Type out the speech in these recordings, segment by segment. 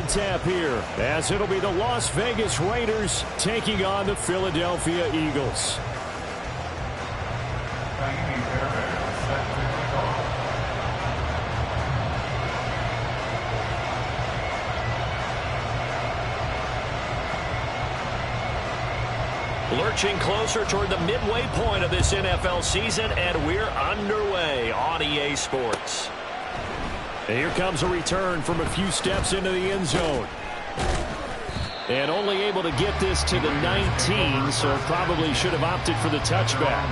red tap here, as it'll be the Las Vegas Raiders taking on the Philadelphia Eagles. Lurching closer toward the midway point of this NFL season, and we're underway on EA Sports. And here comes a return from a few steps into the end zone. And only able to get this to the 19, so probably should have opted for the touchback.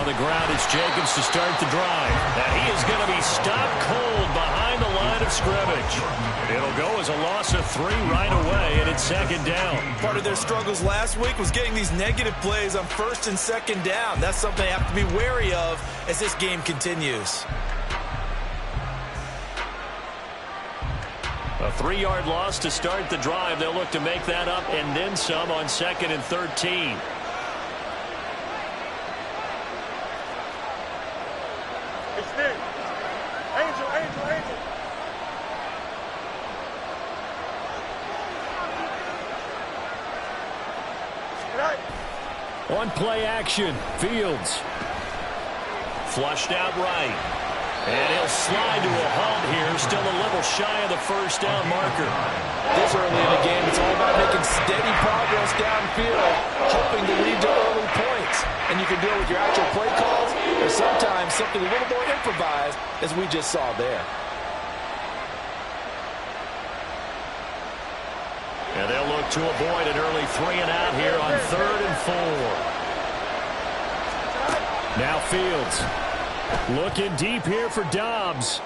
On the ground, it's Jacobs to start the drive. And he is going to be stopped cold behind the line of scrimmage. It'll go as a loss of 3 right away, and it's second down. Part of their struggles last week was getting these negative plays on first and second down. That's something they have to be wary of as this game continues. A 3-yard loss to start the drive. They'll look to make that up and then some on 2nd and 13. On play action, Fields. Flushed out right. And he'll slide to a halt here, still a little shy of the first down marker. This early in the game, it's all about making steady progress downfield, hoping to lead to early points. And you can do it with your actual play calls, or sometimes something a little more improvised, as we just saw there. And they'll look to avoid an early 3-and-out here on 3rd and 4. Now Fields. Looking deep here for Dobbs.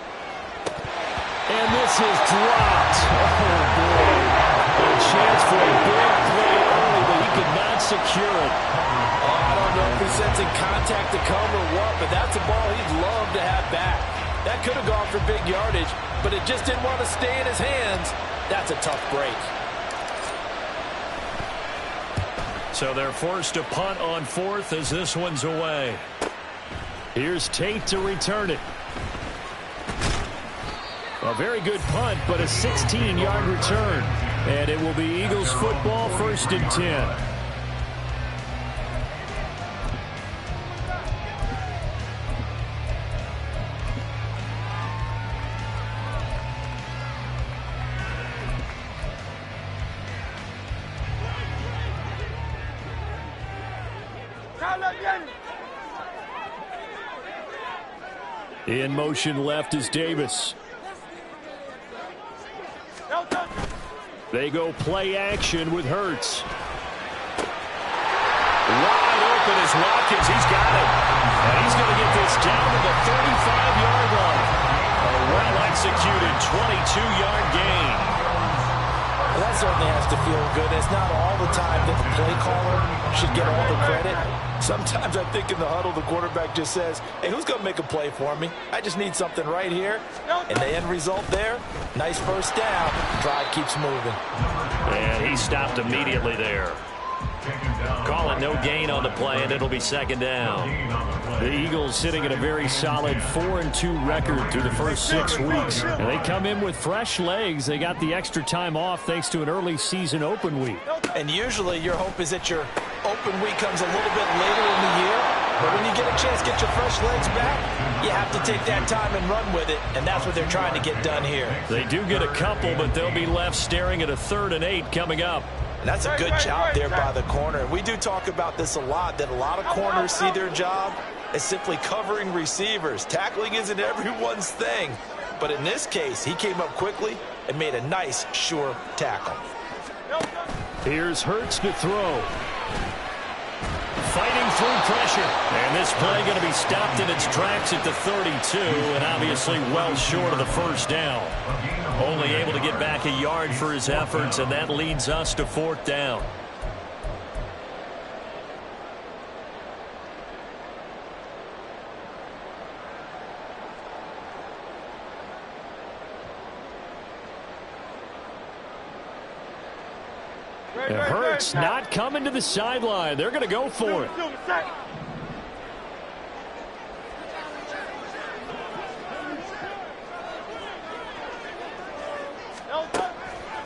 And this is dropped. Oh, boy. A chance for a big play early, but he could not secure it. I don't know if he's sensing contact to come or what, but that's a ball he'd love to have back. That could have gone for big yardage, but it just didn't want to stay in his hands. That's a tough break. So they're forced to punt on 4th as this one's away. Here's Tate to return it. A very good punt, but a 16-yard return. And it will be Eagles football, 1st and 10. In motion left is Davis. They go play action with Hurts. Wide open is Watkins. He's got it. And he's going to get this down to the 35-yard line. A well-executed 22-yard gain. Well, that certainly has to feel good. It's not all the time that the play caller should get all the credit. Sometimes I think in the huddle, the quarterback just says, hey, who's going to make a play for me? I just need something right here. And the end result there, nice first down. Drive keeps moving. And he stopped immediately there. Call it no gain on the play, and it'll be second down. The Eagles sitting at a very solid 4-2 record through the first 6 weeks. And they come in with fresh legs. They got the extra time off thanks to an early season open week. And usually your hope is that your open week comes a little bit later in the year. But when you get a chance to get your fresh legs back, you have to take that time and run with it. And that's what they're trying to get done here. They do get a couple, but they'll be left staring at a 3rd and 8 coming up. And that's a good job there by the corner. We do talk about this a lot, that a lot of corners see their job as simply covering receivers. Tackling isn't everyone's thing. But in this case, he came up quickly and made a nice, sure tackle. Here's Hurts to throw. fighting through pressure. And this play going to be stopped in its tracks at the 32, and obviously well short of the first down. Only able to get back a yard for his efforts, and that leads us to 4th down. And Hurts not coming to the sideline. They're going to go for it.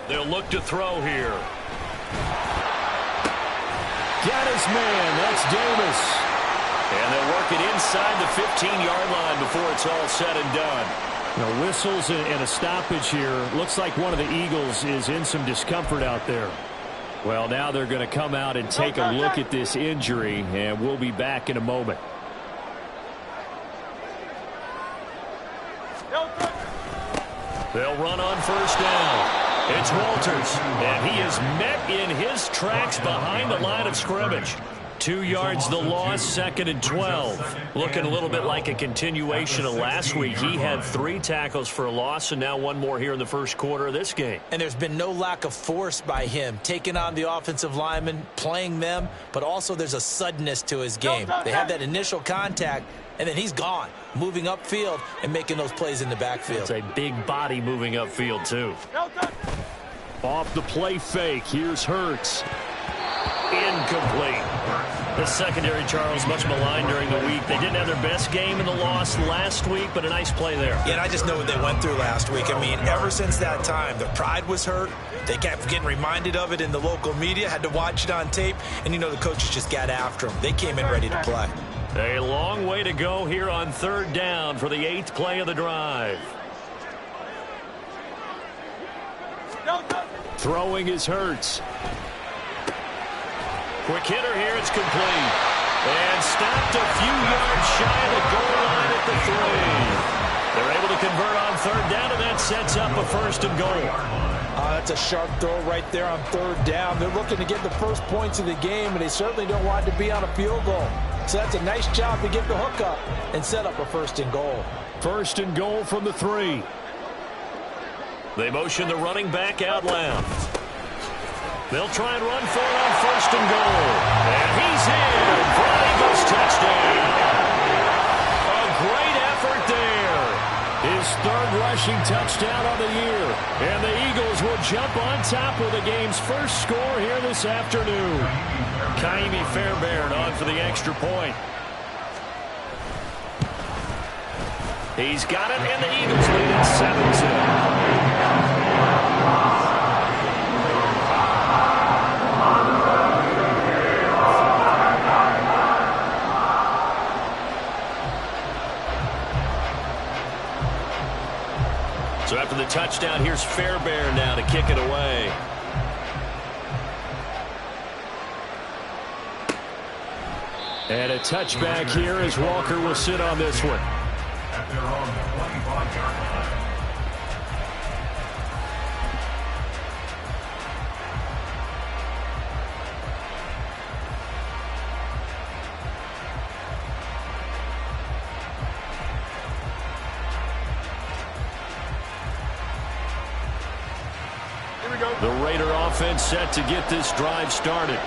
They'll look to throw here. Got his man. That's Davis. And they'll work it inside the 15-yard line before it's all said and done. Now, whistles and a stoppage here. Looks like one of the Eagles is in some discomfort out there. Well, now they're going to come out and take a look at this injury, and we'll be back in a moment. They'll run on first down. It's Walters, and he is met in his tracks behind the line of scrimmage. 2 yards the loss, 2nd and 12. Looking a little bit like a continuation of last week. He had 3 tackles for a loss, and now 1 more here in the first quarter of this game. And there's been no lack of force by him, taking on the offensive linemen, playing them, but also there's a suddenness to his game. They have that initial contact, and then he's gone, moving upfield and making those plays in the backfield. It's a big body moving upfield, too. Off the play fake, here's Hurts. Incomplete. The secondary, Charles, much maligned during the week. They didn't have their best game in the loss last week, but a nice play there. Yeah, and I just know what they went through last week. I mean, ever since that time, their pride was hurt. They kept getting reminded of it in the local media, had to watch it on tape, and, you know, the coaches just got after them. They came in ready to play. A long way to go here on 3rd down for the 8th play of the drive. Throwing is Hurts. Quick hitter here, it's complete. And stopped a few yards shy of the goal line at the 3. They're able to convert on 3rd down, and that sets up a 1st and goal. That's a sharp throw right there on 3rd down. They're looking to get the first points of the game, and they certainly don't want it to be on a field goal. So that's a nice job to get the hook up and set up a 1st and goal. 1st and goal from the 3. They motion the running back out loud. They'll try and run for it on 1st and goal. And he's in for an Eagles touchdown. A great effort there. His 3rd rushing touchdown of the year. And the Eagles will jump on top with the game's first score here this afternoon. Kaimi Fairbairn on for the extra point. He's got it, and the Eagles lead at 7-2. So after the touchdown, here's Fairbairn now to kick it away. And a touchback here as Walker will sit on this one. The Raider offense set to get this drive started.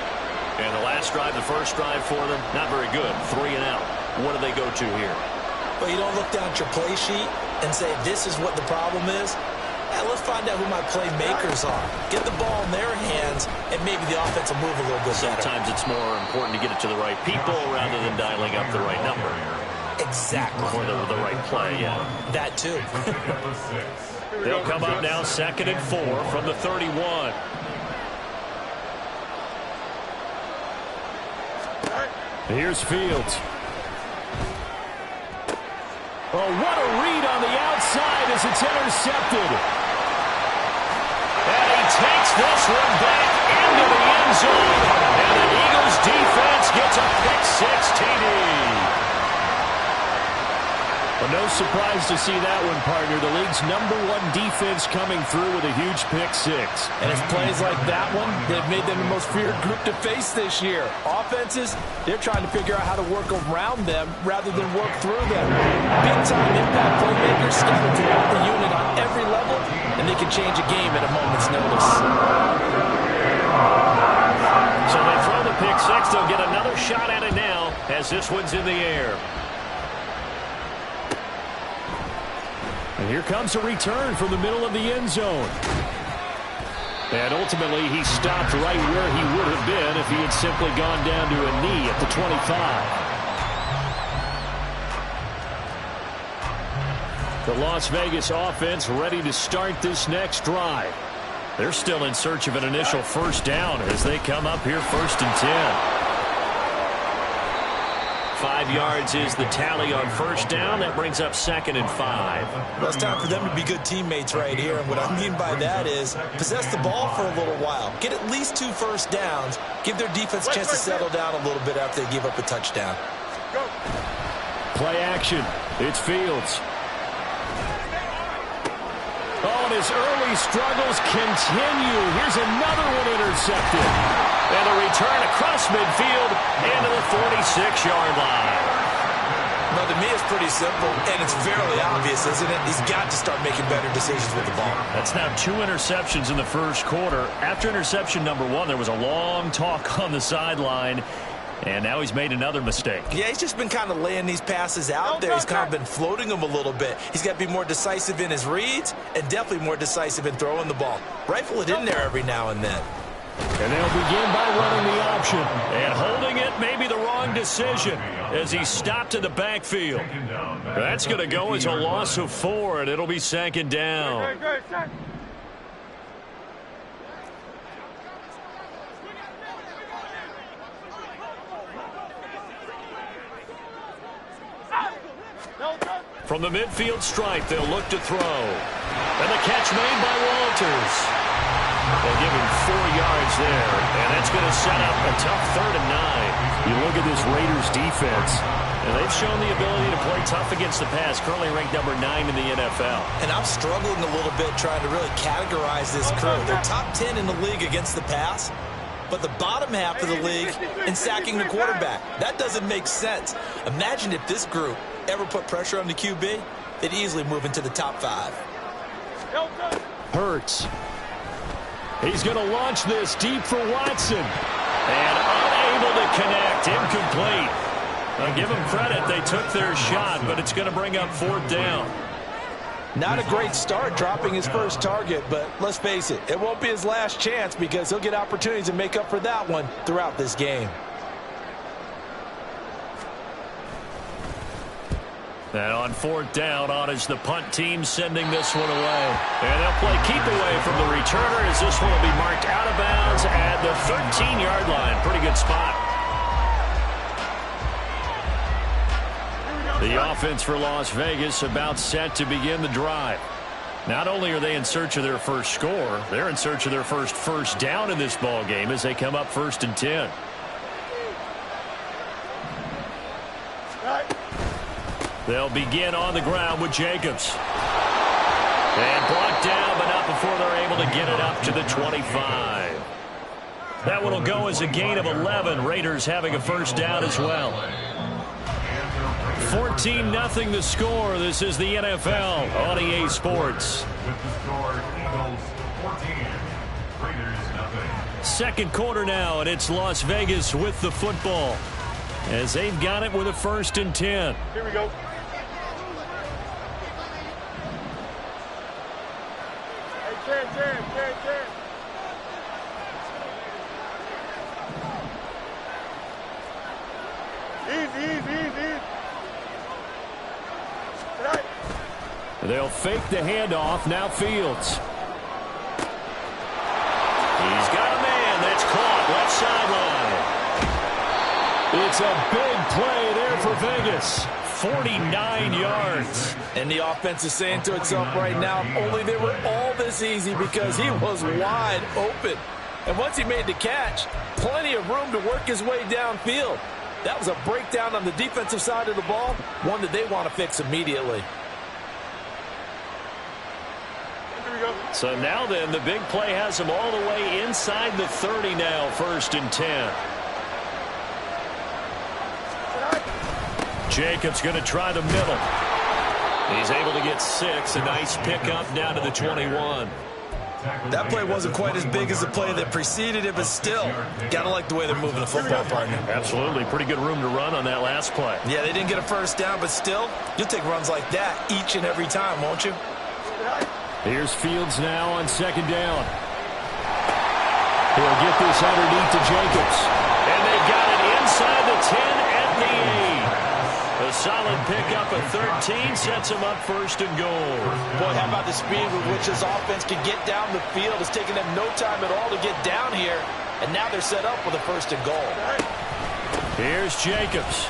And the last drive, the first drive for them, not very good. 3 and out. What do they go to here? Well, you don't look down at your play sheet and say, this is what the problem is. Let's find out who my playmakers are. Get the ball in their hands, and maybe the offense will move a little bit better. Sometimes it's more important to get it to the right people rather than dialing up the right number. Exactly. Or the right play, yeah. That too. They'll come up now 2nd and 4 from the 31. Here's Fields. Oh, what a read on the outside as it's intercepted. And he takes this one back into the end zone. And the Eagles defense gets a pick-6 TD. Well, no surprise to see that one, partner. The league's #1 defense coming through with a huge pick-6. And it's plays like that one that have made them the most feared group to face this year. Offenses, they're trying to figure out how to work around them rather than work through them. Big-time impact playmakers scattered throughout the unit on every level, and they can change a game at a moment's notice. So they throw the pick-6. They'll get another shot at it now as this one's in the air. And here comes a return from the middle of the end zone. And ultimately, he stopped right where he would have been if he had simply gone down to a knee at the 25. The Las Vegas offense ready to start this next drive. They're still in search of an initial first down as they come up here 1st and 10. 5 yards is the tally on first down. That brings up 2nd and 5. Well, it's time for them to be good teammates right here. And what I mean by that is possess the ball for a little while. Get at least 2 first downs. Give their defense a chance to settle down a little bit after they give up a touchdown. Play action. It's Fields. Oh, and his early struggles continue. Here's another one intercepted. And a return across midfield into the 46-yard line. Well, to me, it's pretty simple, and it's fairly obvious, isn't it? He's got to start making better decisions with the ball. That's now 2 interceptions in the first quarter. After interception number 1, there was a long talk on the sideline. And now he's made another mistake. Yeah, he's just been kind of laying these passes out there. He's kind of been floating them a little bit. He's got to be more decisive in his reads and definitely more decisive in throwing the ball. Rifle it in there every now and then. And they'll begin by running the option. And holding it may be the wrong decision as he stopped in the backfield. That's going to go as a loss of 4, and it'll be 2nd down. From the midfield stripe, they'll look to throw. And the catch made by Walters. They'll give him 4 yards there, and that's going to set up a tough 3rd and 9. You look at this Raiders defense, and they've shown the ability to play tough against the pass, currently ranked #9 in the NFL. And I'm struggling a little bit trying to really categorize this crew. They're top 10 in the league against the pass, but the bottom half of the league in sacking the quarterback. That doesn't make sense. Imagine if this group ever put pressure on the QB, they'd easily move into the top 5. Hurts. He's going to launch this deep for Watson. And unable to connect. Incomplete. I'll give them credit. They took their shot, but it's going to bring up 4th down. Not a great start dropping his first target, but let's face it, it won't be his last chance because he'll get opportunities to make up for that one throughout this game. And on 4th down, on is the punt team sending this one away. And they'll play keep away from the returner as this one will be marked out of bounds at the 13-yard line. Pretty good spot. The offense for Las Vegas about set to begin the drive. Not only are they in search of their first score, they're in search of their first down in this ball game as they come up 1st and 10. They'll begin on the ground with Jacobs. And brought down, but not before they're able to get it up to the 25. That one will go as a gain of 11. Raiders having a first down as well. 14-0 the score. This is the NFL on EA Sports. Second quarter now, and it's Las Vegas with the football as they've got it with a 1st and 10. Here we go. Easy. Right. They'll fake the handoff. Now Fields. He's got a man. That's caught. Left sideline. It's a big play there for Vegas. 49 yards. And the offense is saying to itself right now, if only they were all this easy because he was wide open. And once he made the catch, plenty of room to work his way downfield. That was a breakdown on the defensive side of the ball, one that they want to fix immediately. So now then, the big play has him all the way inside the 30 now, 1st and 10. Jacobs going to try the middle. He's able to get 6. A nice pickup down to the 21. That play wasn't quite as big as the play that preceded it, but still, got to like the way they're moving the football, partner. Absolutely. Pretty good room to run on that last play. Yeah, they didn't get a first down, but still, you'll take runs like that each and every time, won't you? Here's Fields now on 2nd down. He'll get this underneath to Jacobs. And they got it inside the 10 at the 8. A solid pickup of 13 sets him up 1st and goal. Boy, how about the speed with which this offense can get down the field? It's taken them no time at all to get down here, and now they're set up with a 1st and goal. Here's Jacobs.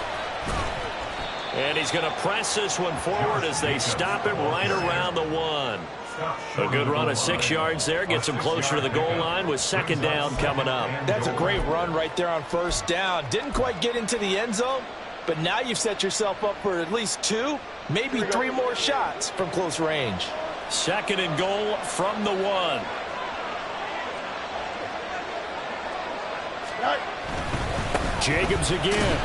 And he's going to press this one forward as they stop it right around the 1. A good run of 6 yards there. Gets him closer to the goal line with 2nd down coming up. That's a great run right there on 1st down. Didn't quite get into the end zone, but now you've set yourself up for at least 2, maybe 3 more shots from close range. 2nd and goal from the 1. Jacobs again.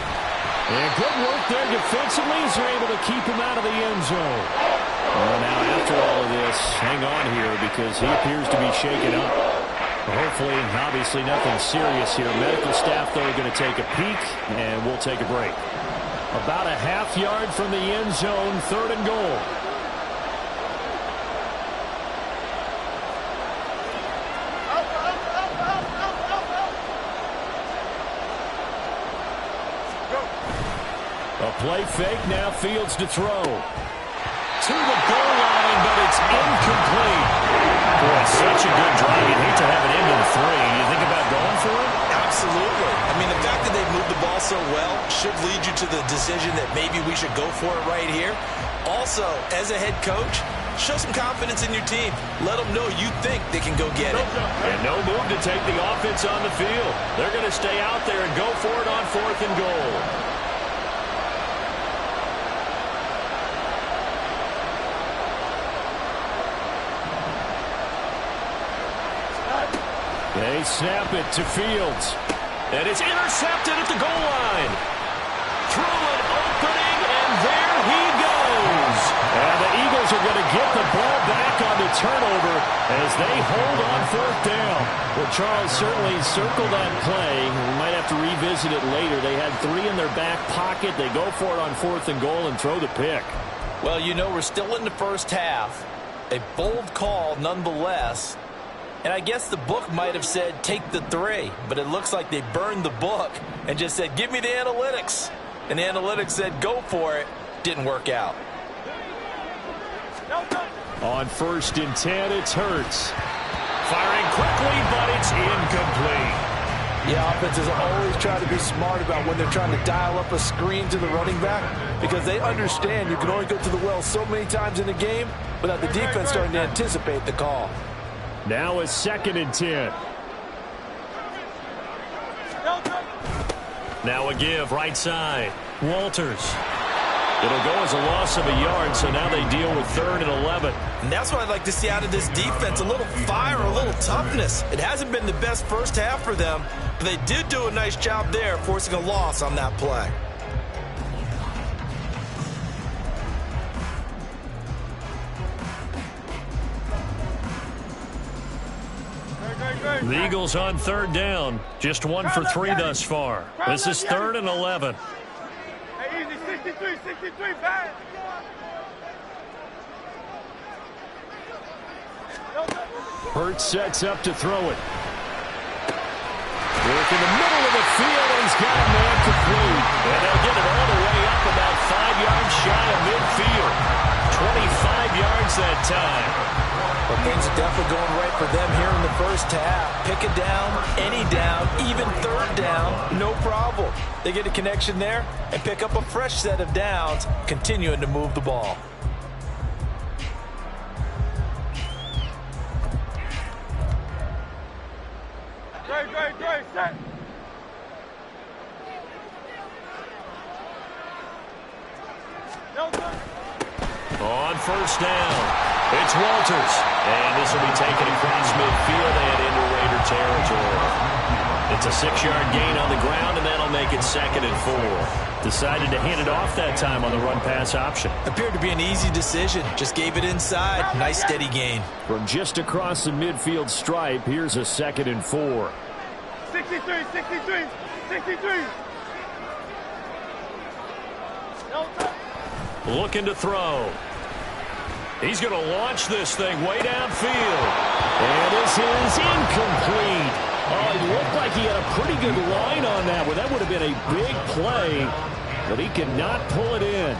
And good work there defensively. He's able to keep him out of the end zone. Well, now, after all of this, hang on here because he appears to be shaken up. Hopefully, obviously, nothing serious here. Medical staff, though, are going to take a peek, and we'll take a break. About a half yard from the end zone, 3rd and goal. A play fake, now Fields to throw. To the goal line, but it's incomplete. Boy, such a good drive. You'd hate to have it into the 3. You think about going for it? Absolutely. I mean, the fact that they moved the ball so well should lead you to the decision that maybe we should go for it right here. Also, as a head coach, show some confidence in your team. Let them know you think they can go get it. And no move to take the offense on the field. They're going to stay out there and go for it on 4th and goal. They snap it to Fields. And it's intercepted at the goal line. Through an opening, and there he goes. And the Eagles are going to get the ball back on the turnover as they hold on 4th down. Well, Charles, certainly circle that play. We might have to revisit it later. They had 3 in their back pocket. They go for it on 4th and goal and throw the pick. Well, you know, we're still in the first half. A bold call nonetheless. And I guess the book might have said take the 3, but it looks like they burned the book and just said give me the analytics. And the analytics said go for it. Didn't work out. On 1st and 10, it's Hurts. Firing quickly, but it's incomplete. Yeah, offenses always try to be smart about when they're trying to dial up a screen to the running back because they understand you can only go to the well so many times in a game without the defense starting to anticipate the call. Now it's 2nd and 10. Now a give, right side. Walters. It'll go as a loss of a yard, so now they deal with 3rd and 11. And that's what I'd like to see out of this defense, a little fire, a little toughness. It hasn't been the best first half for them, but they did do a nice job there, forcing a loss on that play. The Eagles on 3rd down. Just 1 for 3 thus far. This is 3rd and 11. Hey, easy, 63, back. Hurts sets up to throw it. Work in the middle of the field, and he's got a man complete. And they'll get it all the way up about 5 yards shy of midfield. 25 yards that time. But things are definitely going right for them here in the first half. Pick a down, any down, even 3rd down, no problem. They get a connection there and pick up a fresh set of downs, continuing to move the ball. Great, set. On first down, it's Walters. And this will be taken across midfield and into Raider territory. It's a 6-yard gain on the ground, and that'll make it 2nd and 4. Decided to hand it off that time on the run-pass option. Appeared to be an easy decision. Just gave it inside. Nice steady gain. From just across the midfield stripe, here's a 2nd and 4. 63, 63, 63. Looking to throw. He's going to launch this thing way downfield. And this is incomplete. Oh, it looked like he had a pretty good line on that one. That would have been a big play, but he could not pull it in.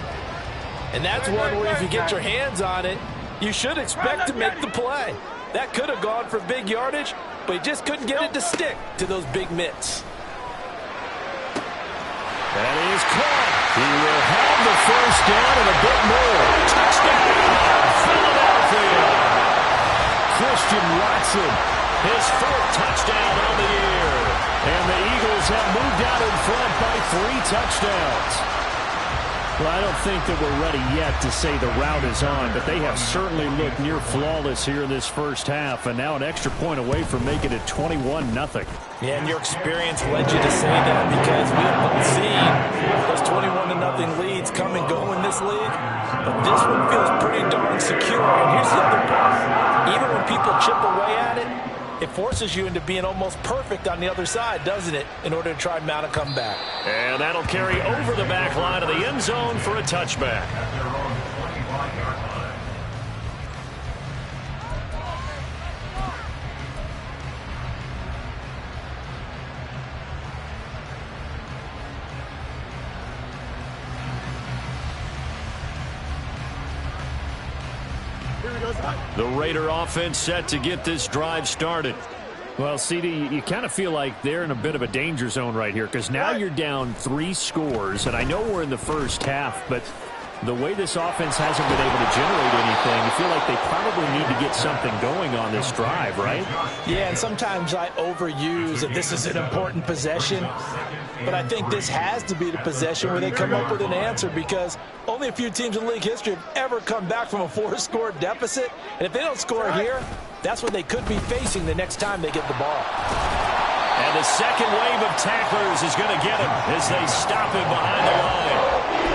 And that's one where if you get your hands on it, you should expect to make the play. That could have gone for big yardage, but he just couldn't get it to stick to those big mitts. That is caught. He will have the first down and a bit more. Touchdown, Philadelphia. Christian Watson, his 4th touchdown on the year. And the Eagles have moved out in front by 3 touchdowns. Well, I don't think that we're ready yet to say the route is on, but they have certainly looked near flawless here in this first half, and now an extra point away from making it 21-0. Yeah, and your experience led you to say that because we haven't seen those 21-0 leads come and go in this league, but this one feels pretty darn secure. And here's the other part. Even when people chip away at it, it forces you into being almost perfect on the other side, doesn't it, in order to try and mount a comeback. And that'll carry over the back line of the end zone for a touchback. The Raider offense set to get this drive started. Well, CD, you kind of feel like they're in a bit of a danger zone right here because now you're down 3 scores, and I know we're in the first half, but the way this offense hasn't been able to generate anything, you feel like they probably need to get something going on this drive, right? Yeah, and sometimes I overuse that this is an important possession, but I think this has to be the possession where they come up with an answer because only a few teams in league history have ever come back from a 4-score deficit, and if they don't score here, that's what they could be facing the next time they get the ball. And the second wave of tacklers is going to get him as they stop him behind the line.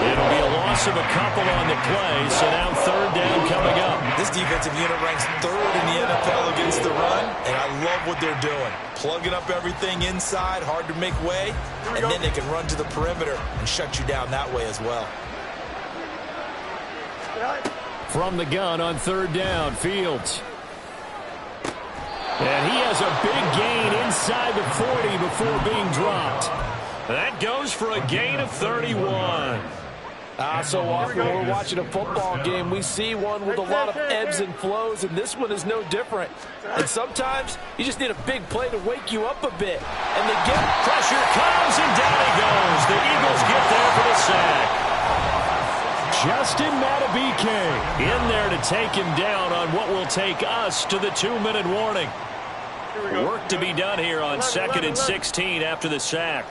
It'll be a loss of a couple on the play, so now 3rd down coming up. This defensive unit ranks 3rd in the NFL against the run, and I love what they're doing. Plugging up everything inside, hard to make way, and then they can run to the perimeter and shut you down that way as well. From the gun on 3rd down, Fields. And he has a big gain inside the 40 before being dropped. That goes for a gain of 31. So often when we're watching a football game, we see one with a lot of ebbs and flows, and this one is no different. And sometimes you just need a big play to wake you up a bit. And they get pressure comes, and down he goes. The Eagles get there for the sack. Justin Matabike in there to take him down on what will take us to the 2-minute warning. Work to be done here on 2nd and 16 after the sack.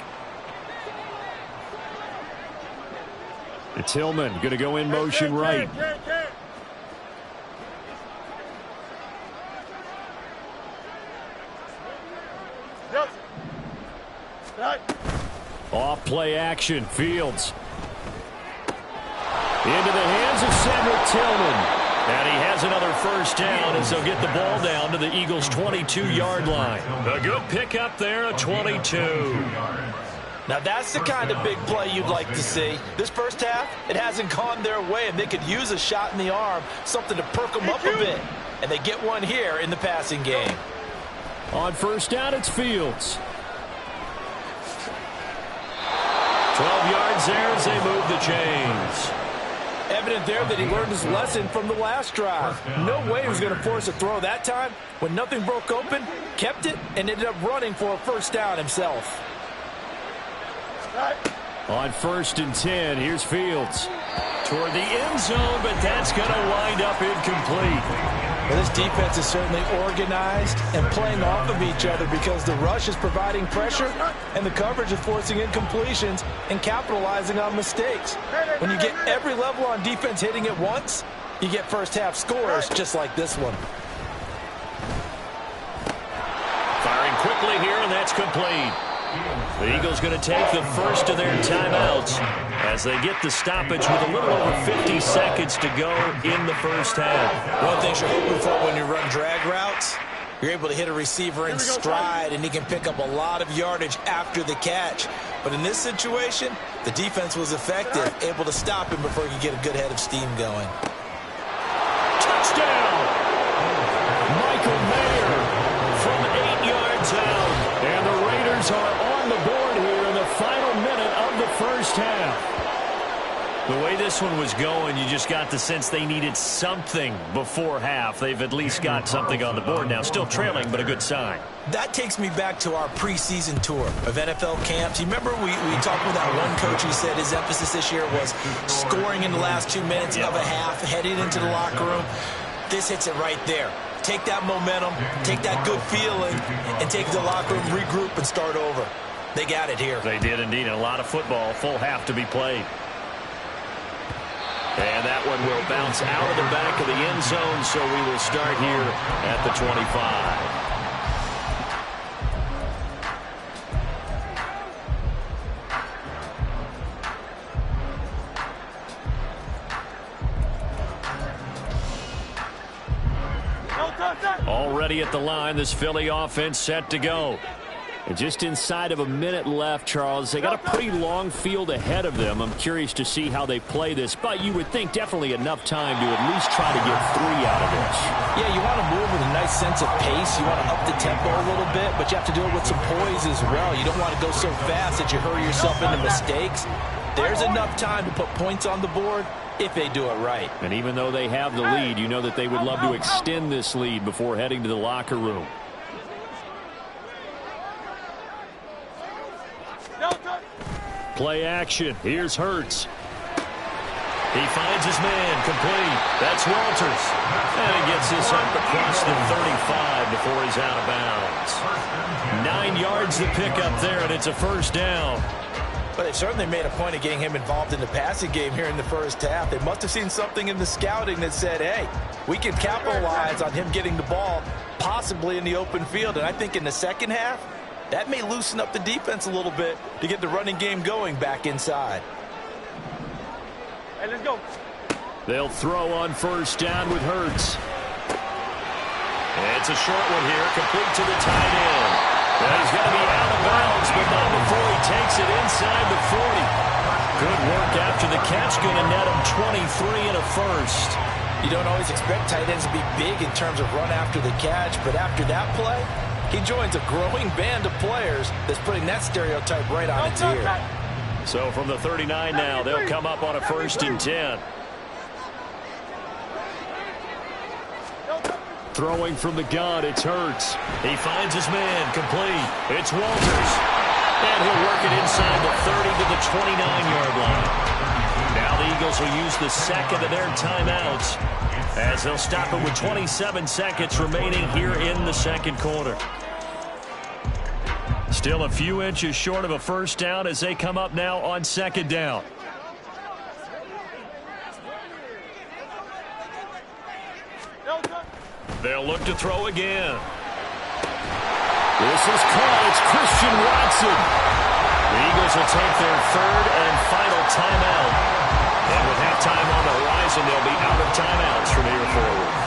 It's Hillman going to go in motion right. Off play action. Fields. Into the hands of Cedric Tillman. And he has another first down as they'll get the ball down to the Eagles' 22-yard line. A good pickup there, a 22. Now that's the kind of big play you'd like to see. This first half, it hasn't gone their way, and they could use a shot in the arm, something to perk them up a bit. And they get one here in the passing game. On first down, it's Fields. 12 yards there as they move the chains. Evident there that he learned his lesson from the last drive. No way he was going to force a throw that time. When nothing broke open, kept it, and ended up running for a first down himself. On 1st and 10, here's Fields. Toward the end zone, but that's going to wind up incomplete. Well, this defense is certainly organized and playing off of each other because the rush is providing pressure and the coverage is forcing incompletions and capitalizing on mistakes. When you get every level on defense hitting at once, you get first half scores just like this one. Firing quickly here, and that's complete. The Eagles going to take the first of their timeouts as they get the stoppage with a little over 50 seconds to go in the first half. One thing you're hoping for when you run drag routes, you're able to hit a receiver in stride, and he can pick up a lot of yardage after the catch. But in this situation, the defense was effective, able to stop him before he could get a good head of steam going. Touchdown! Michael Mayer from 8 yards out. And the Raiders are on the board here in the final minute of the first half. The way this one was going, you just got the sense they needed something before half. They've at least got something on the board now. Still trailing, but a good sign. That takes me back to our preseason tour of NFL camps. You remember we talked with that one coach who said his emphasis this year was scoring in the last 2 minutes of a half, heading into the locker room. This hits it right there. Take that momentum, take that good feeling, and take the locker room, regroup, and start over. They got it here. They did indeed. A lot of football, full half to be played. And that one will bounce out of the back of the end zone, so we will start here at the 25. Already at the line, this Philly offense set to go. And just inside of a minute left, Charles. They got a pretty long field ahead of them. I'm curious to see how they play this, but you would think definitely enough time to at least try to get 3 out of this. Yeah, you want to move with a nice sense of pace. You want to up the tempo a little bit, but you have to do it with some poise as well. You don't want to go so fast that you hurry yourself into mistakes. There's enough time to put points on the board if they do it right. And even though they have the lead, you know that they would love to extend this lead before heading to the locker room. Play action. Here's Hurts. He finds his man. Complete. That's Walters. And he gets this up across the 35 before he's out of bounds. 9 yards to pick up there, and it's a first down. But they certainly made a point of getting him involved in the passing game here in the first half. They must have seen something in the scouting that said, hey, we can capitalize on him getting the ball possibly in the open field. And I think in the second half, that may loosen up the defense a little bit to get the running game going back inside. Hey, let's go. They'll throw on first down with Hurts. It's a short one here, complete to the tight end. Well, he's going to be out of bounds, but not before he takes it inside the 40. Good work after the catch, going to net him 23 and a first. You don't always expect tight ends to be big in terms of run after the catch, but after that play, he joins a growing band of players that's putting that stereotype right on its ear. So from the 39 now, they'll come up on a 1st and 10. Throwing from the gun, it's Hurts. He finds his man, complete. It's Walters. And he'll work it inside the 30 to the 29-yard line. Now the Eagles will use the second of their timeouts as they'll stop it with 27 seconds remaining here in the second quarter. Still a few inches short of a first down as they come up now on 2nd down. They'll look to throw again. This is caught. It's Christian Watson. The Eagles will take their 3rd and final timeout. And with halftime on the horizon, they'll be out of timeouts from here forward.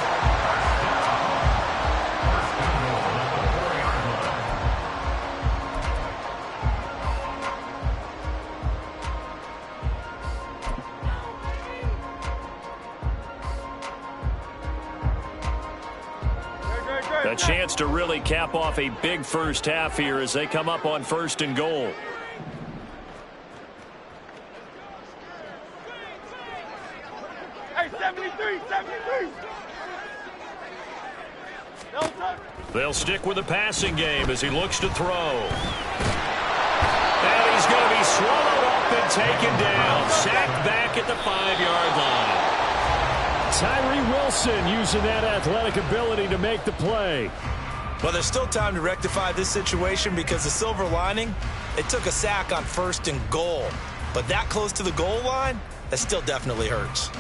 A chance to really cap off a big first half here as they come up on 1st and goal. Hey, 73, 73. They'll stick with the passing game as he looks to throw. And he's going to be swallowed up and taken down. Sacked back at the 5-yard line. Tyree Wilson using that athletic ability to make the play. Well, there's still time to rectify this situation because the silver lining, it took a sack on 1st and goal. But that close to the goal line, that still definitely hurts.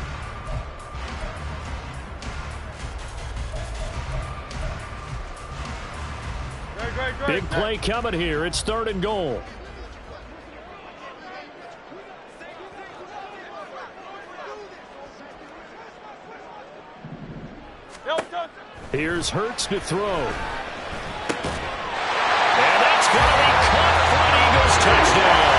Big play coming here. It's 3rd and goal. Here's Hurts to throw. And that's going to be caught for an Eagles touchdown.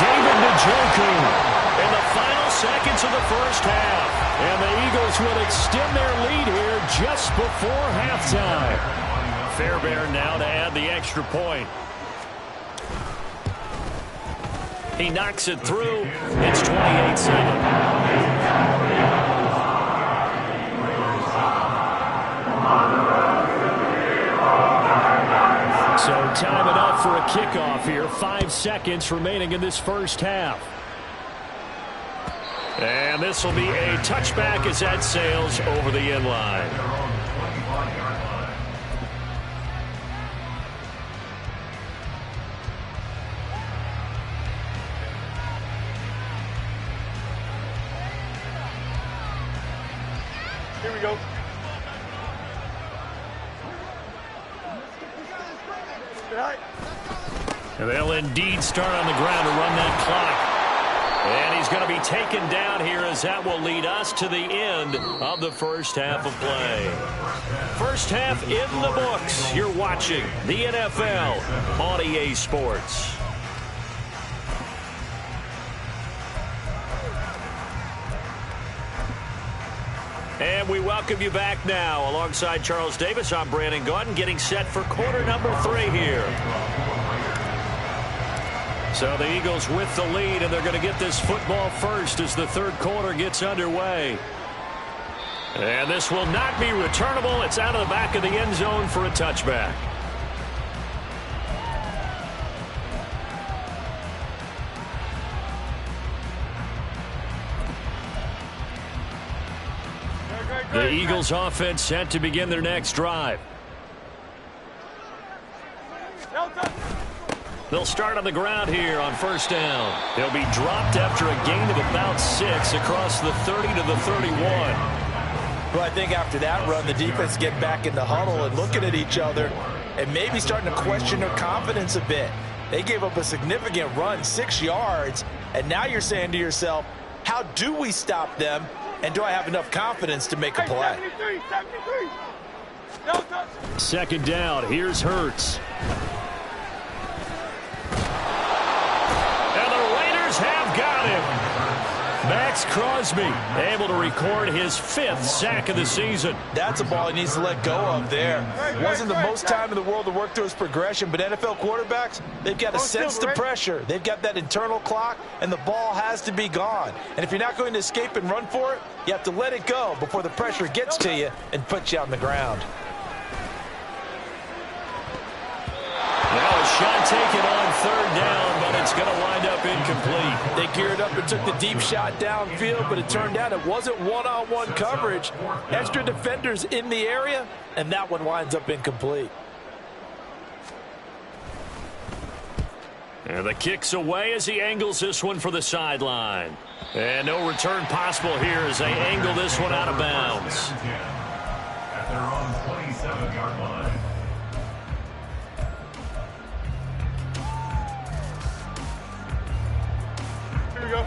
David Njoku In the final seconds of the first half. And the Eagles will extend their lead here just before halftime. Fairbairn now to add the extra point. He knocks it through. It's 28-7. So time it up for a kickoff here. 5 seconds remaining in this first half. And this will be a touchback as that sails over the end line. Here we go. And they'll indeed start on the ground to run that clock. And he's going to be taken down here as that will lead us to the end of the first half of play. First half in the books. You're watching the NFL on EA Sports. And we welcome you back now. Alongside Charles Davis, I'm Brandon Gaudin, getting set for quarter number 3 here. So the Eagles with the lead, and they're going to get this football first as the 3rd quarter gets underway. And this will not be returnable. It's out of the back of the end zone for a touchback. The Eagles offense set to begin their next drive. They'll start on the ground here on 1st down. They'll be dropped after a gain of about 6 across the 30 to the 31. Well, I think after that run, the defense get back in the huddle and looking at each other and maybe starting to question their confidence a bit. They gave up a significant run, 6 yards, and now you're saying to yourself, how do we stop them, and do I have enough confidence to make a play? 2nd down. Here's Hurts. Have got him. Max Crosby able to record his 5th sack of the season. That's a ball he needs to let go of there. Wasn't the most time in the world to work through his progression, but NFL quarterbacks, they've got to sense the pressure. They've got that internal clock, and the ball has to be gone. And if you're not going to escape and run for it, you have to let it go before the pressure gets to you and puts you on the ground. Now a shot taken on 3rd down, but it's going to wind up incomplete. They geared up and took the deep shot downfield, but it turned out it wasn't one-on-one coverage. Extra defenders in the area, and that one winds up incomplete. And the kick's away as he angles this one for the sideline. And no return possible here as they angle this one out of bounds. At their own 27-yard line.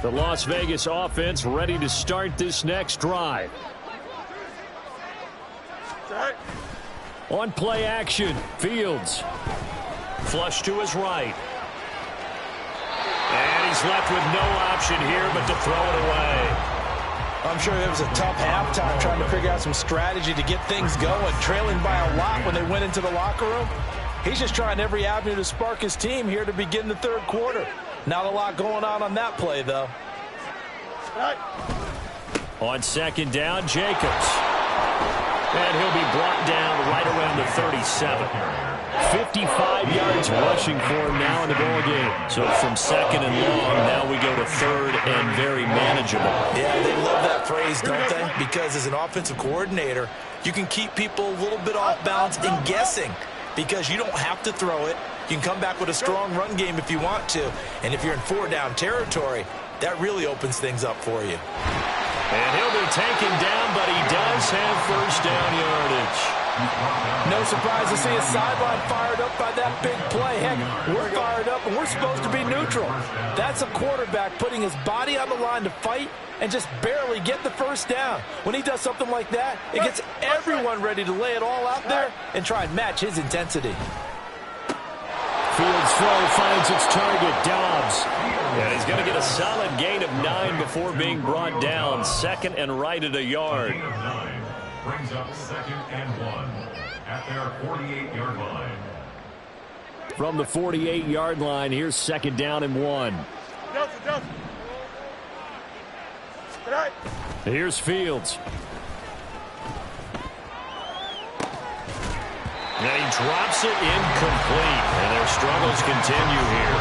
The Las Vegas offense ready to start this next drive. On play action, Fields. Flush to his right. And he's left with no option here but to throw it away. I'm sure it was a tough halftime trying to figure out some strategy to get things going, trailing by a lot when they went into the locker room. He's just trying every avenue to spark his team here to begin the 3rd quarter. Not a lot going on that play, though. On 2nd down, Jacobs. And he'll be brought down right around the 37. 55-yard yards rushing for him now in the ball game. So from second and long, now we go to third and very manageable. Yeah, they love that phrase, don't they? Because as an offensive coordinator, you can keep people a little bit off balance and guessing because you don't have to throw it. You can come back with a strong run game if you want to. And if you're in 4-down territory, that really opens things up for you. And he'll be taken down, but he does have first down yardage. No surprise to see a sideline fired up by that big play. Heck, we're fired up, and we're supposed to be neutral. That's a quarterback putting his body on the line to fight and just barely get the first down. When he does something like that, it gets everyone ready to lay it all out there and try and match his intensity. Fields throw finds its target, Dobbs. And he's going to get a solid gain of 9 before being brought down. Second and right at a yard. Brings up second and 1 at their 48-yard line. From the 48-yard line, here's second down and 1. Here's Fields. And he drops it incomplete. And their struggles continue here.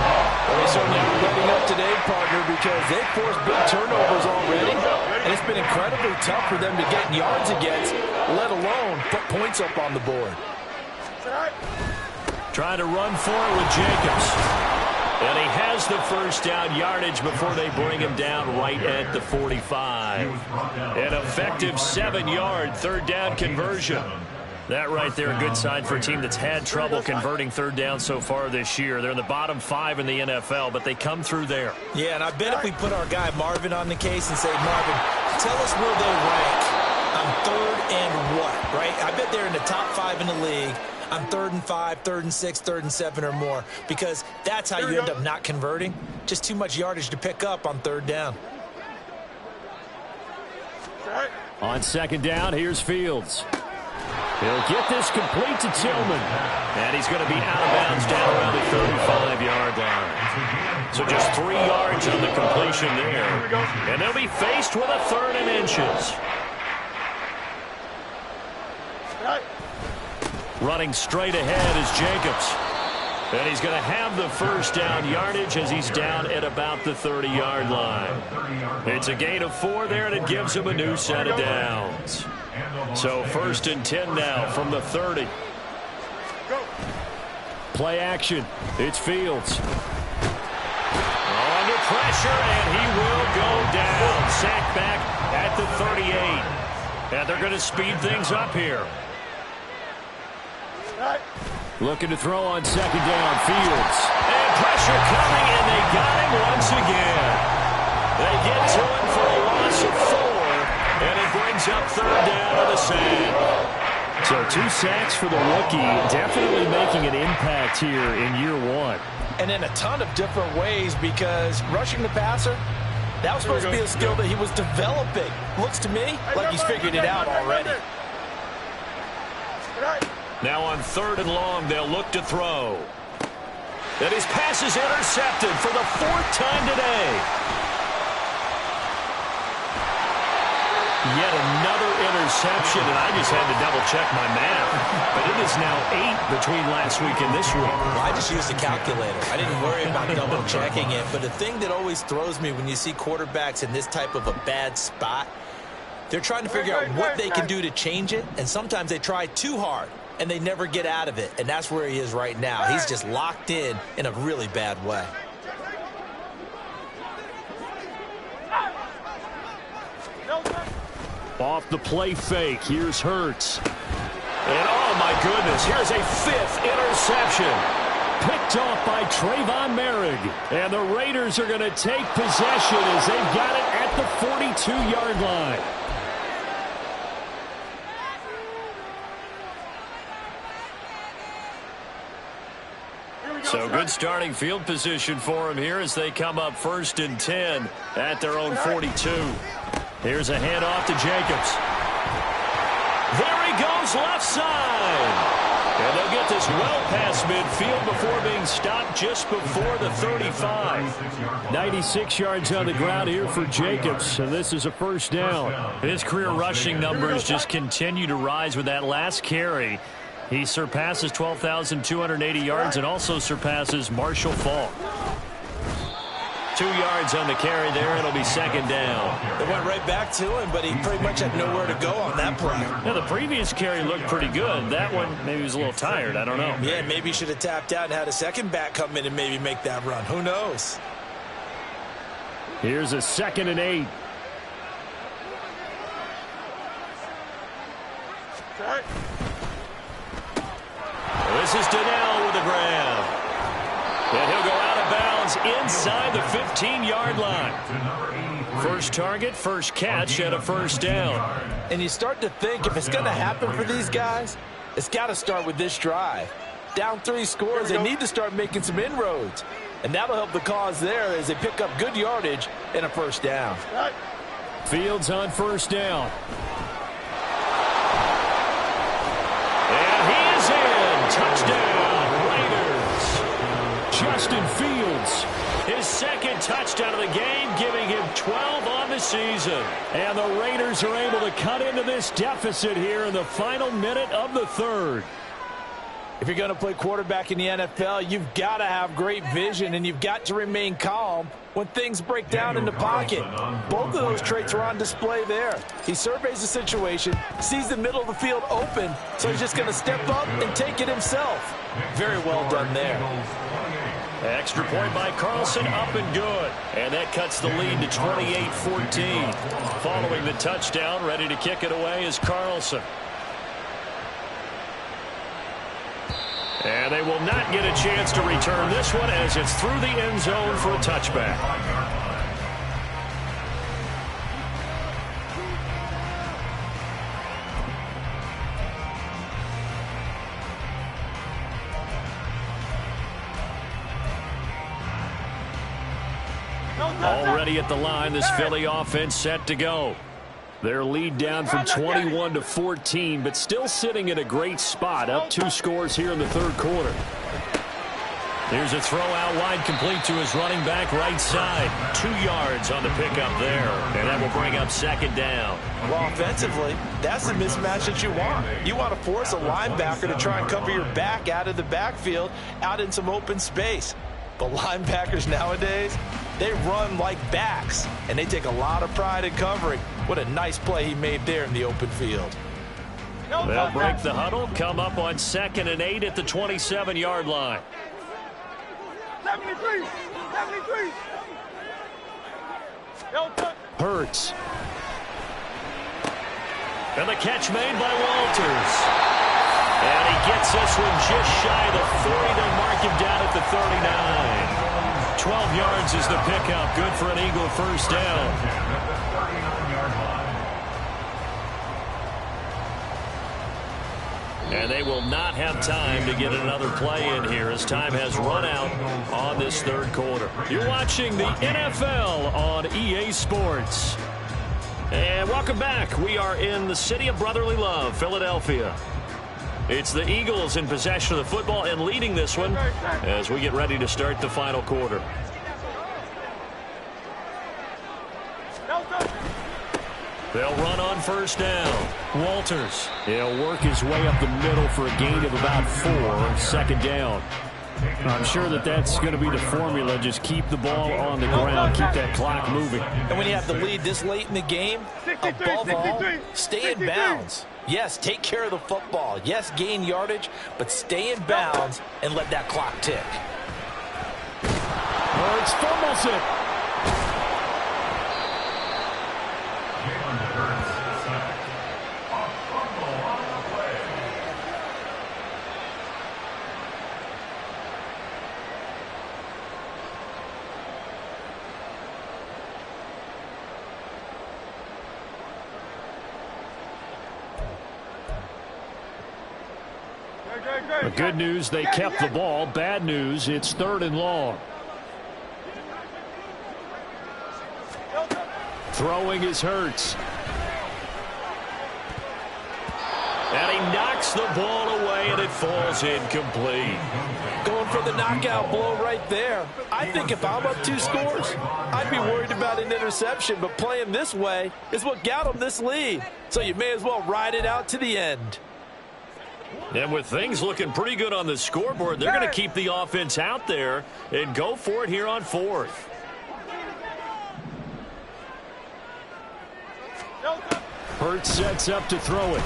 Well, they certainly are letting up today, partner, because they've forced big turnovers already. And it's been incredibly tough for them to get yards against, let alone put points up on the board. Trying to run for it with Jacobs. And he has the first down yardage before they bring him down right at the 45. An effective 7-yard third down conversion. That right there, a good sign for a team that's had trouble converting third down so far this year. They're in the bottom 5 in the NFL, but they come through there. Yeah, and I bet if we put our guy Marvin on the case and say, Marvin, tell us where they rank on third and what, right? I bet they're in the top 5 in the league on 3rd and 5, 3rd and 6, 3rd and 7 or more, because that's how you end up not converting. Just too much yardage to pick up on third down. On second down, here's Fields. He'll get this complete to Tillman. And he's going to be out of bounds down around the 35-yard line. So just 3 yards on the completion there. And they'll be faced with a 3rd and inches. Running straight ahead is Jacobs. And he's going to have the first down yardage as he's down at about the 30-yard line. It's a gain of 4 there, and it gives him a new set of downs. So 1st and 10 now from the 30. Play action. It's Fields. Under pressure, and he will go down. Sacked back at the 38. And they're going to speed things up here. Looking to throw on second down. Fields. And pressure coming, and they got him once again. They get to him for a loss of 4, and it brings up 3rd down to the sand. So 2 sacks for the rookie, definitely making an impact here in year 1. And in a ton of different ways, because rushing the passer, that was supposed to be a skill that he was developing. Looks to me like he's figured it out already. Now on 3rd and long, they'll look to throw. And his pass is intercepted for the 4th time today. Yet another interception, and I just had to double-check my math. But it is now 8 between last week and this week. Well, I just used a calculator. I didn't worry about double-checking it. But the thing that always throws me when you see quarterbacks in this type of a bad spot, they're trying to figure out what they can do to change it, and sometimes they try too hard, and they never get out of it. And that's where he is right now. He's just locked in a really bad way. Off the play fake, here's Hurts. And oh my goodness, here's a 5th interception. Picked off by Trayvon Merrick. And the Raiders are going to take possession as they've got it at the 42-yard line. So good starting field position for him here as they come up 1st and 10 at their own 42. Here's a handoff to Jacobs. There he goes left side. And they'll get this well past midfield before being stopped just before the 35. 96 yards on the ground here for Jacobs, and this is a first down. His career rushing numbers just continue to rise with that last carry. He surpasses 12,280 yards and also surpasses Marshall Faulk. 2 yards on the carry there. It'll be second down. They went right back to him, but he pretty much had nowhere to go on that play. Yeah, the previous carry looked pretty good. That one, maybe he was a little tired. I don't know. Yeah, maybe he should have tapped out and had a second back come in and maybe make that run. Who knows? Here's a 2nd and 8. This is Donnell with the grab. And he'll go out of bounds inside the 15-yard line. First target, first catch, and a first down. And you start to think if it's going to happen for these guys, it's got to start with this drive. Down 3 scores, they need to start making some inroads. And that'll help the cause there as they pick up good yardage and a first down. Fields on first down. And he is in. Touchdown, Raiders. Justin Fields. His second touchdown of the game, giving him 12 on the season. And the Raiders are able to cut into this deficit here in the final minute of the 3rd. If you're going to play quarterback in the NFL, you've got to have great vision, and you've got to remain calm when things break down in the pocket. Both of those traits are on display there. He surveys the situation, sees the middle of the field open, so he's just going to step up and take it himself. Very well done there. Extra point by Carlson, up and good. And that cuts the lead to 28-14. Following the touchdown, ready to kick it away is Carlson. And they will not get a chance to return this one as it's through the end zone for a touchback. Already at the line, this Philly offense set to go. Their lead down from 21 to 14, but still sitting in a great spot, up 2 scores here in the 3rd quarter. Here's a throw out wide, complete to his running back right side. 2 yards on the pickup there, and that will bring up second down. Well, offensively, that's the mismatch that you want. You want to force a linebacker to try and cover your back out of the backfield, out in some open space. But linebackers nowadays, they run like backs, and they take a lot of pride in covering. What a nice play he made there in the open field. They'll break the huddle, come up on 2nd and 8 at the 27-yard line. 73, 73. Hurts. And the catch made by Walters. And he gets this one just shy of the 40. They'll mark him down at the 39. 12 yards is the pickup. Good for an Eagle first down. And they will not have time to get another play in here as time has run out on this 3rd quarter. You're watching the NFL on EA Sports. And welcome back. We are in the city of brotherly love, Philadelphia. It's the Eagles in possession of the football and leading this one as we get ready to start the final quarter. They'll run on first down. Walters. He'll work his way up the middle for a gain of about 4. 2nd down. I'm sure that's going to be the formula. Just keep the ball on the ground. Keep that clock moving. And when you have the lead this late in the game, above all, stay in bounds. Yes, take care of the football. Yes, gain yardage, but stay in bounds and let that clock tick. Hurts fumbles it. The good news, they kept the ball. Bad news, it's 3rd and long. Throwing is Hurts. And he knocks the ball away, and it falls incomplete. Going for the knockout blow right there. I think if I'm up 2 scores, I'd be worried about an interception, but playing this way is what got him this lead. So you may as well ride it out to the end. And with things looking pretty good on the scoreboard, they're going to keep the offense out there and go for it here on 4th. Hurts sets up to throw it.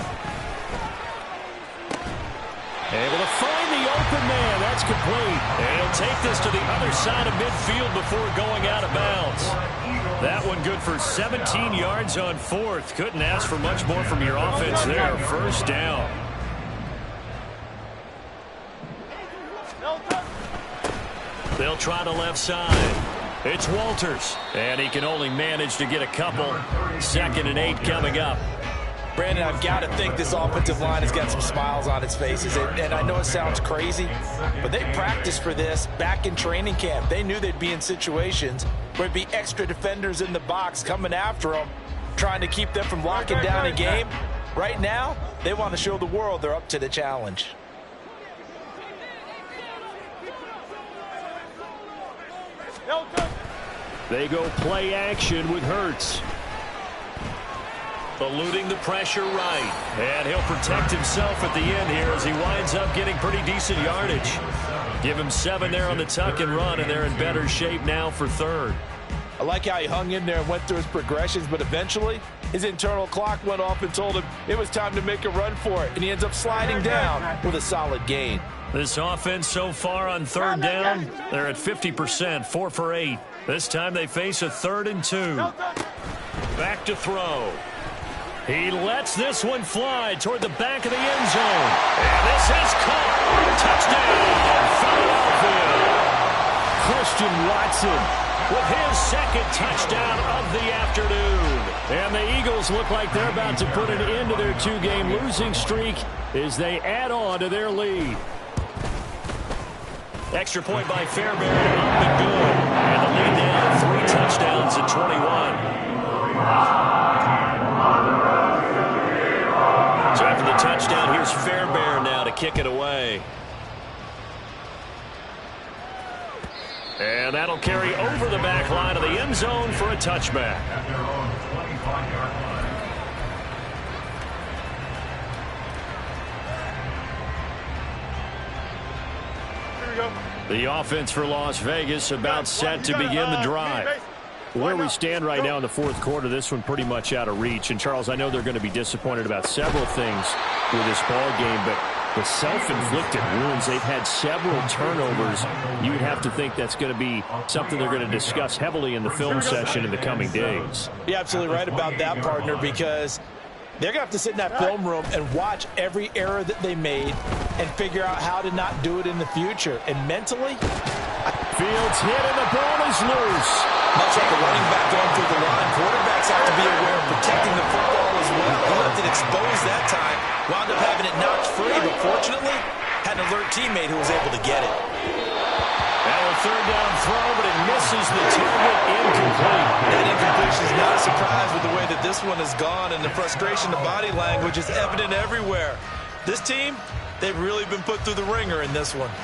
Able to find the open man. That's complete. And he'll take this to the other side of midfield before going out of bounds. That one good for 17 yards on 4th. Couldn't ask for much more from your offense there. First down. They'll try the left side. It's Walters. And he can only manage to get a couple. 2nd and 8 coming up. Brandon, I've got to think this offensive line has got some smiles on its faces. And I know it sounds crazy, but they practiced for this back in training camp. They knew they'd be in situations where there'd be extra defenders in the box coming after them, trying to keep them from locking down a game. Right now, they want to show the world they're up to the challenge. They go play action with Hurts. Eluding the pressure right. And he'll protect himself at the end here as he winds up getting pretty decent yardage. Give him 7 there on the tuck and run, and they're in better shape now for 3rd. I like how he hung in there and went through his progressions, but eventually his internal clock went off and told him it was time to make a run for it, and he ends up sliding down with a solid gain. This offense so far on 3rd down, they're at 50%, 4 for 8. This time they face a 3rd and 2. Back to throw. He lets this one fly toward the back of the end zone. And this is caught. Touchdown, Philadelphia. Christian Watson with his 2nd touchdown of the afternoon. And the Eagles look like they're about to put an end to their 2-game losing streak as they add on to their lead. Extra point by Fairbairn, up and good. And the lead now to 3 touchdowns at 21. So after the touchdown, here's Fairbairn now to kick it away. And that'll carry over the back line of the end zone for a touchback. At their own 25-yard line. The offense for Las Vegas about set to begin the drive. Where we stand right now in the 4th quarter, this one pretty much out of reach. And, Charles, I know they're going to be disappointed about several things with this ball game, but the self-inflicted wounds, they've had several turnovers. You would have to think that's going to be something they're going to discuss heavily in the film session in the coming days. You're absolutely right about that, partner, because they're going to have to sit in that film room and watch every error that they made and figure out how to not do it in the future. And mentally, Fields hit and the ball is loose. Much like a running back going through the line, quarterbacks have to be aware of protecting the football as well. He left it exposed that time, wound up having it knocked free, but fortunately, had an alert teammate who was able to get it. Now a 3rd down throw, but it misses the target, incomplete. That incompletion is not a surprise with the way that this one has gone, and the frustration of body language is evident everywhere. This team, they've really been put through the ringer in this one.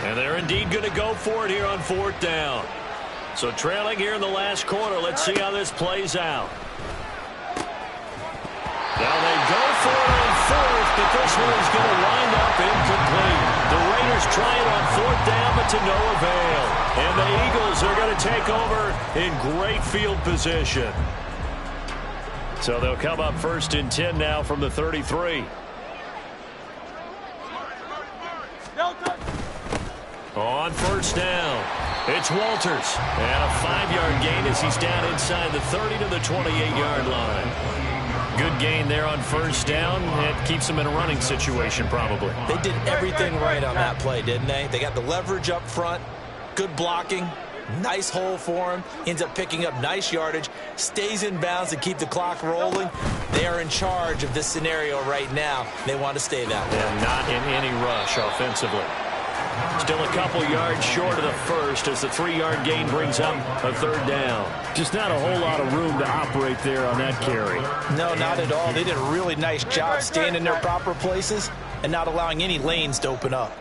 And they're indeed going to go for it here on 4th down. So trailing here in the last quarter. Let's see how this plays out. Now they go for it on 4th, but this one is going to wind up incomplete. The Raiders try it on 4th down, but to no avail. And the Eagles are going to take over in great field position. So they'll come up 1st and 10 now from the 33. On 1st down, it's Walters. And a 5-yard gain as he's down inside the 30 to the 28-yard line. Good gain there on 1st down. It keeps them in a running situation probably. They did everything right on that play, didn't they? They got the leverage up front, good blocking, nice hole for him, ends up picking up nice yardage, stays in bounds to keep the clock rolling. They are in charge of this scenario right now. They want to stay that way. And not in any rush offensively. Still a couple yards short of the first as the 3-yard gain brings up a 3rd down. Just not a whole lot of room to operate there on that carry. No, not at all. They did a really nice job staying in their proper places and not allowing any lanes to open up.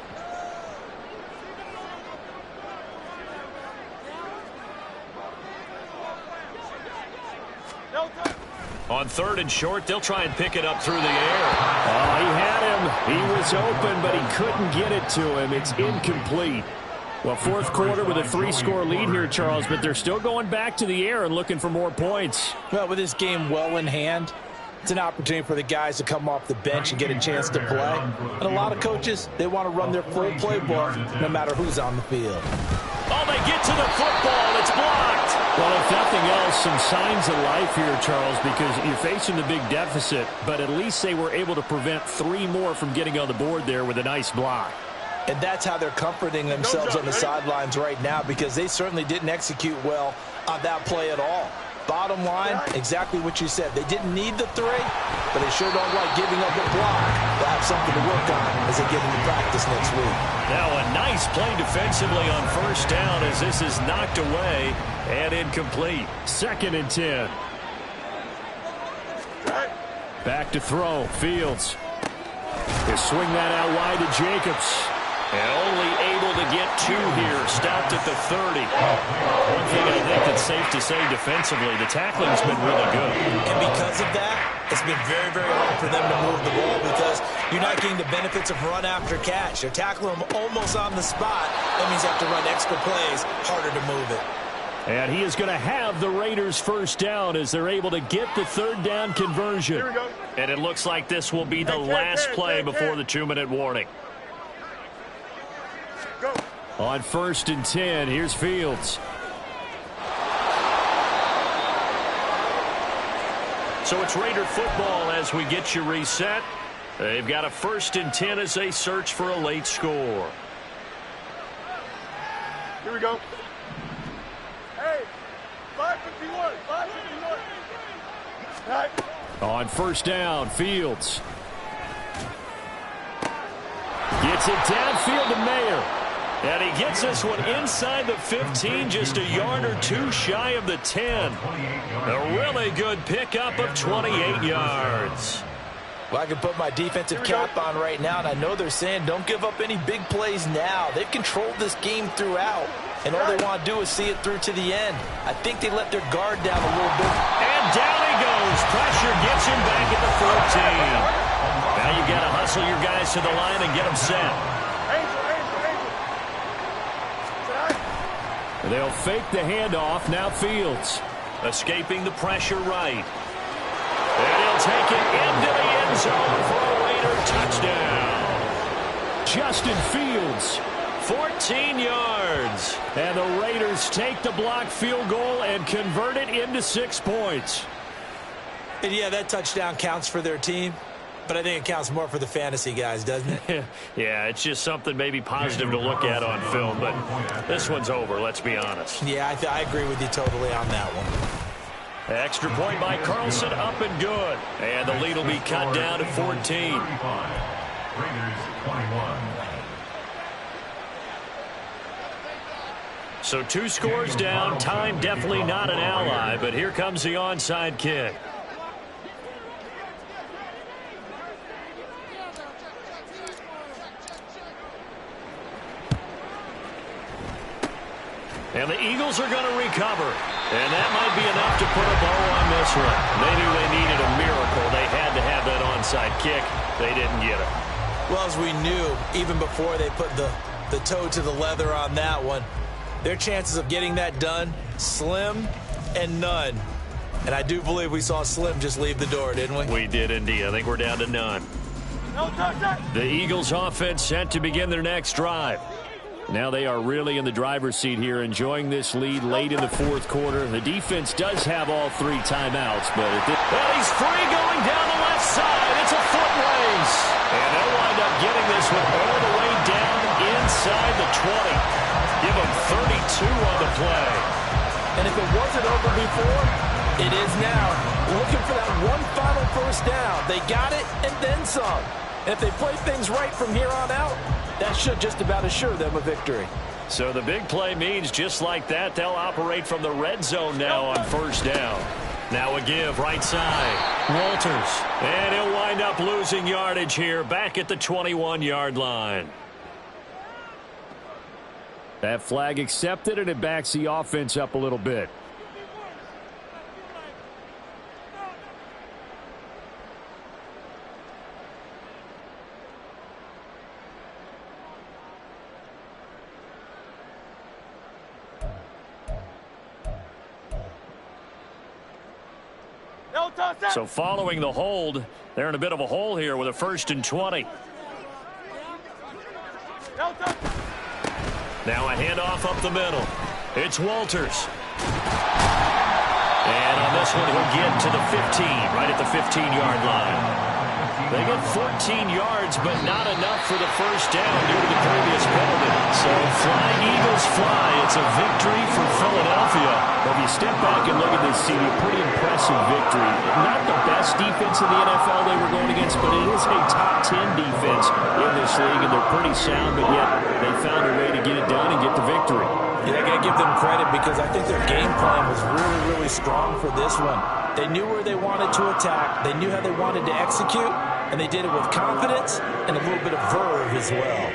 On 3rd and short, they'll try and pick it up through the air. Oh, he had him. He was open, but he couldn't get it to him. It's incomplete. Well, 4th quarter with a 3-score lead here, Charles, but they're still going back to the air and looking for more points. Well, with this game well in hand, it's an opportunity for the guys to come off the bench and get a chance to play. And a lot of coaches, they want to run their full playbook no matter who's on the field. Oh, they get to the football. It's blocked. Well, if nothing else, some signs of life here, Charles, because you're facing the big deficit, but at least they were able to prevent 3 more from getting on the board there with a nice block. And that's how they're comforting themselves on the sidelines right now, because they certainly didn't execute well on that play at all. Bottom line, exactly what you said. They didn't need the 3, but they sure don't like giving up a block. They'll have something to work on as they get into practice next week. Now a nice play defensively on 1st down as this is knocked away and incomplete. 2nd and 10. Back to throw. Fields. They swing that out wide to Jacobs. And only able to get 2 here. Stopped at the 30. One thing I think that's safe to say defensively, the tackling's been really good. And because of that, it's been very, very hard for them to move the ball because you're not getting the benefits of run after catch. They're tackling them almost on the spot. That means you have to run extra plays, harder to move it. And he is going to have the Raiders 1st down as they're able to get the 3rd down conversion. Here we go. And it looks like this will be the last play before the 2-minute warning. Go. On 1st and 10, here's Fields. So it's Raider football as we get you reset. They've got a 1st and 10 as they search for a late score. Here we go. Hey, 551, 551. All right. On 1st down, Fields. Gets it downfield to Mayer. And he gets this one inside the 15, just a yard or 2 shy of the 10. A really good pickup of 28 yards. Well, I can put my defensive cap on right now, and I know they're saying don't give up any big plays now. They've controlled this game throughout, and all they want to do is see it through to the end. I think they let their guard down a little bit. And down he goes. Pressure gets him back at the 14. Now you got to hustle your guys to the line and get them set. They'll fake the handoff. Now Fields. Escaping the pressure right. And he'll take it into the end zone for a Raider touchdown. Justin Fields. 14 yards. And the Raiders take the blocked field goal and convert it into 6 points. And yeah, that touchdown counts for their team, but I think it counts more for the fantasy guys, doesn't it? Yeah, it's just something maybe positive to look at on film, but this one's over, let's be honest. Yeah, I agree with you totally on that one. Extra point by Carlson, up and good. And the lead will be cut down to 14. Raiders 21. So 2 scores down, time definitely not an ally, but here comes the onside kick. And the Eagles are going to recover. And that might be enough to put a bow on this one. They knew they needed a miracle. They had to have that onside kick. They didn't get it. Well, as we knew, even before they put the toe to the leather on that one, their chances of getting that done, slim and none. And I do believe we saw Slim just leave the door, didn't we? We did indeed. I think we're down to none. The Eagles offense set to begin their next drive. Now they are really in the driver's seat here, enjoying this lead late in the 4th quarter. The defense does have all 3 timeouts, but well, he's free going down the left side. It's a foot race. And they'll wind up getting this one all the way down inside the 20. Give them 32 on the play. And if it wasn't over before, it is now. Looking for that one final 1st down. They got it and then some. And if they play things right from here on out, that should just about assure them a victory. So the big play means just like that, they'll operate from the red zone now on 1st down. Now a give right side. Walters. And he'll wind up losing yardage here back at the 21-yard line. that flag accepted, and it backs the offense up a little bit. So following the hold, they're in a bit of a hole here with a 1st and 20. Now a handoff up the middle. It's Walters. And on this one, he'll get to the 15, right at the 15-yard line. They get 14 yards, but not enough for the first down due to the previous penalty. So flying Eagles fly. It's a victory for Philadelphia. If you step back and look at this, CD, a pretty impressive victory. Not the best defense in the NFL they were going against, but it is a top 10 defense in this league, and they're pretty sound, but yet they found a way to get it done and get the victory. Yeah, I got to give them credit because I think their game plan was really, really strong for this one. They knew where they wanted to attack. They knew how they wanted to execute, and they did it with confidence and a little bit of verve as well.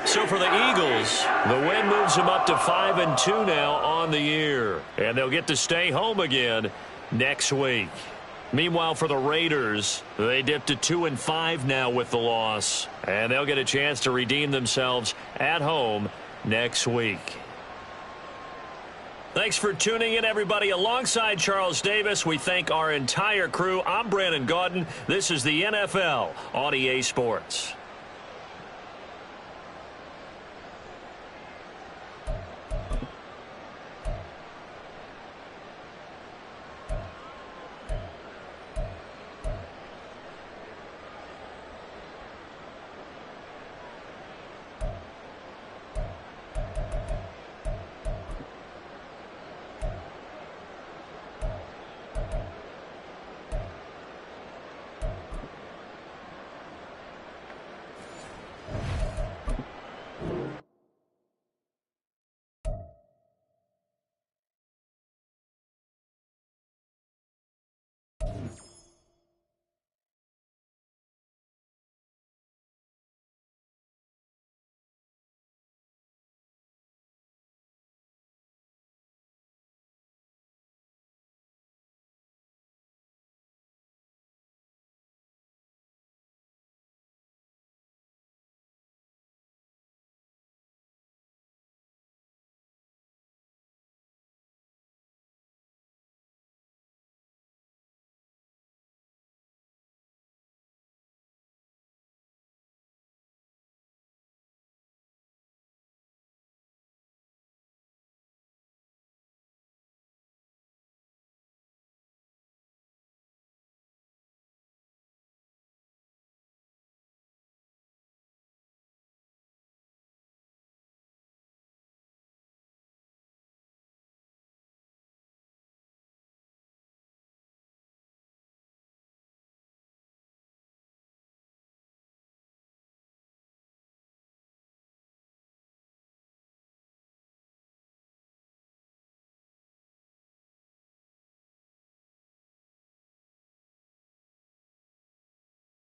So for the Eagles, the win moves them up to 5-2 now on the year. And they'll get to stay home again next week. Meanwhile, for the Raiders, they dipped to 2-5 now with the loss. And they'll get a chance to redeem themselves at home next week. Thanks for tuning in, everybody. Alongside Charles Davis, we thank our entire crew. I'm Brandon Gaudin. This is the NFL on EA Sports.